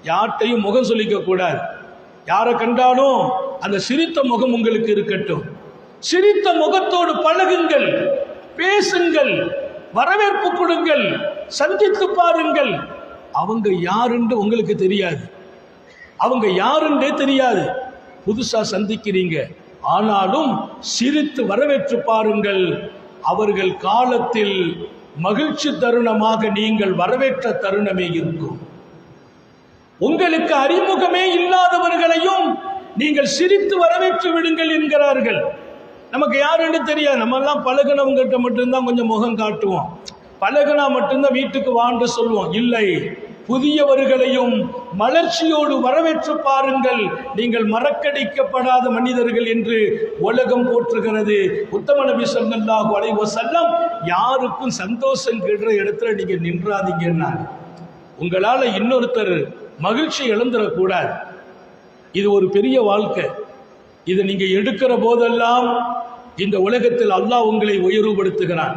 யார்கிட்டையும் முகம் சொல்லிக்க கூடாது. யாரை கண்டாலும் அந்த சிரித்த முகம் உங்களுக்கு இருக்கட்டும். சிரித்த முகத்தோடு பழகுங்கள், பேசுங்கள், வரவேற்பு கொடுங்கள், சந்தித்து பாருங்கள். அவங்க யாருன்னு உங்களுக்கு தெரியாது, அவங்க யாருன்றே தெரியாது, புதுசா சந்திக்கிறீங்க. ஆனாலும் சிரித்து வரவேற்று பாருங்கள். அவர்கள் காலத்தில் மகிழ்ச்சி தருணமாக நீங்கள் வரவேற்ற தருணமே இருக்கும். உங்களுக்கு அறிமுகமே இல்லாதவர்களையும் நீங்கள் சிரித்து வரவேற்று விடுங்கள் என்கிறார்கள். நமக்கு யாருன்னு தெரியாது, நம்ம எல்லாம் பழகினவங்கிட்ட மட்டும்தான் கொஞ்சம் முகம் காட்டுவோம், பழகினா மட்டும்தான் வீட்டுக்கு வாண்டு சொல்லுவோம். இல்லை, புதியவர்களையும் மலர்ச்சியோடு வரவேற்று பாருங்கள். நீங்கள் மறக்கடிக்கப்படாத மனிதர்கள் என்று உலகம் போற்றுகிறது. உத்தம நபி ஸல்லல்லாஹு அலைஹி வஸல்லம் யாருக்கும் சந்தோஷம் கெடுற இடத்துல நீங்க நின்றாதீங்கன்னா, உங்களால இன்னொருத்தர் மகிழ்ச்சி இழந்துடக்கூடாது. இது ஒரு பெரிய வாழ்க்கை. இதை நீங்க எடுக்கிற போதெல்லாம் இந்த உலகத்தில் அல்லாஹ் உங்களை உயர்வுபடுத்துகிறான்.